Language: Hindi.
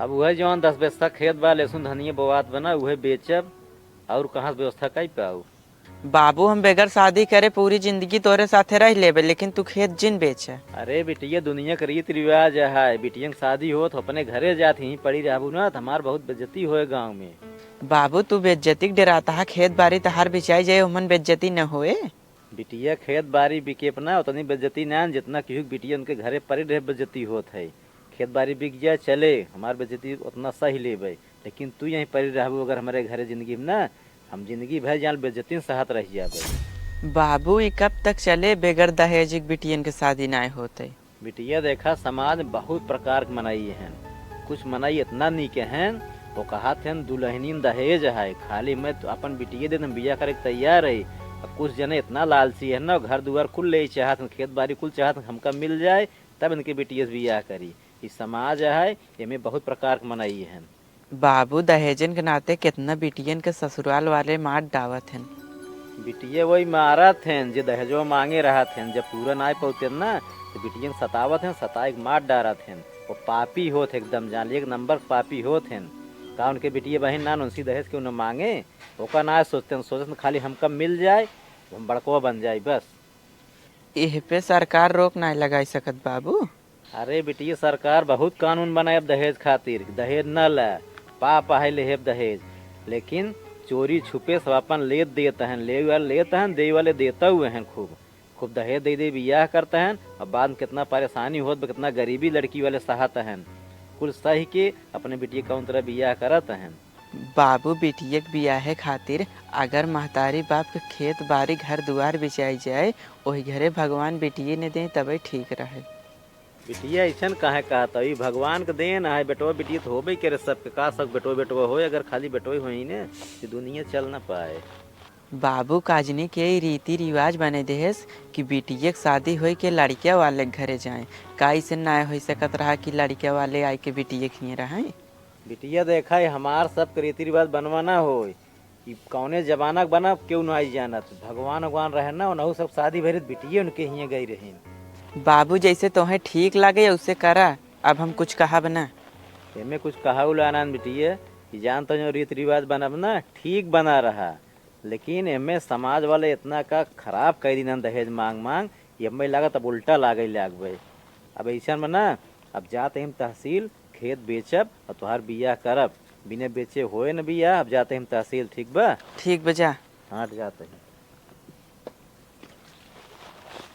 अब वह जौन 10 बिस्सा खेत बा लहसुन धनिया बोआत बना उहे बेचब। और कहाँ से व्यवस्था कई पाऊ। बाबू हम बेगर शादी करे पूरी जिंदगी तोरे साथे रह लेबे, लेकिन तू खेत जिन बेचे। अरे बिटिया दुनिया के रीति रिवाज है, बिटिया की शादी हो तो अपने घरे जाती ही पड़ी रहबू ना तो हमार बहुत बेइज्जती होए गाँव में। बाबू तू बेज्जती डराता है, खेत बाड़ी तहार बिचाई जाए उमन बेज्जती न होए। बिटिया खेत बाड़ी बिके अपना उतनी बेइज्जती ना जितना कि बिटिया उनके घरे पड़ी रहे बेइज्जती होत है। खेत बाड़ी बिक जाए चले हमार बेइज्जती उतना सही लेबे, लेकिन तू यहीं पड़ी रहबू अगर हमारे घरे जिंदगी में ना, हम जिंदगी भर जान बेइज्जती सहत रह जाबे। बाबू ई कब तक चले बेगर दहेज बिटियन के शादी ना होते। बिटिया देखा समाज बहुत प्रकार के मनाई हैं, कुछ मनाई इतना नीके हैं वो कहा थे दुल्हनीन दहेज है, खाली मैं तो अपन बिटिया दे बिया करे तैयार है। कुछ जने इतना लालची है ना, घर दुआर कुल ले चाहत खेत बाड़ी कुल चाहत हमका मिल जाए तब इनके बिटिया से बिया करी। इस समाज है ये बहुत प्रकार के मनाई है। बाबू दहेजन के नाते कितना बिटियन के ससुराल वाले मार डावत हैं। बिटिया वही मारत हैं जो दहेजो मांगे रहत हैं, जब पूरा ना पहुँचे ना तो बिटिया सतावत हैं, सताए मार डारत हैं। वो पापी होत एकदम जान एक नंबर पापी होत हैं। का उनके बिटिया बहन ना उनसी दहेज के उन्हें मांगे ओका ना सोचते हैं, सोचते खाली हमका मिल जाए हम बड़कवा बन जाए बस। इह पे सरकार रोक ना लगाई सकत बाबू। अरे बिटिया सरकार बहुत कानून बनाए अब दहेज खातिर, दहेज न ले पाप है ले दहेज, लेकिन चोरी छुपे सब अपन ले देते हैं, ले वाले लेते हैं दे वाले देते हुए हैं, खूब खूब दहेज दे दे बियाह करते हैं और बाद में कितना परेशानी हो कितना गरीबी लड़की वाले सहते हैं, कुल सही के अपने बिटिया कौन तरह बियाह करते हैं। बाबू बिटिया के बियाहे खातिर अगर महतारी बाप के खेत बाड़ी घर दुआर बिचाई जाए वही घरे भगवान बिटिया ने दे तबे ठीक रहे। बिटिया ऐसा काहे कहता है, भगवान के देन है, बेटवा बिटिया तो होबे करे सबके का सब बेटवा बेटवा हो, अगर खाली बेटवा हो ही ने तो दुनिया चल ना पाए। बाबू काजनी के रीति रिवाज बने देहस कि बिटिया के शादी हो के लड़किया वाले के घरे जाए, का ऐसे ना हो सकत रहा कि लड़किया वाले आए के बिटिया खिए रहे। बिटिया देखा है हमार सब रीति रिवाज बनवाना हो, कौने जमाना बना क्यों ना आई जानत, भगवान भगवान रहे ना उनहु सब शादी भरी बिटिया उनके हियाँ गई रही। बाबू जैसे तुम्हें ठीक लगे उसे करा, अब हम कुछ कहा बना। एमे कुछ कहा आनंद बिटिया कि जान तो जो रीति रिवाज बनब ना ठीक बना रहा, लेकिन एमे समाज वाले इतना का खराब कर दी दहेज मांग मांग, ये हमें लगा तब उल्टा लागे लागबे। अब ऐसा में ना अब जाते हम तहसील खेत बेचब और तुहार बिया करब, बिना बेचे होए न बिया, अब जाते हम तहसील ठीक बा। ठीक बजा। हाँ जाते हैं।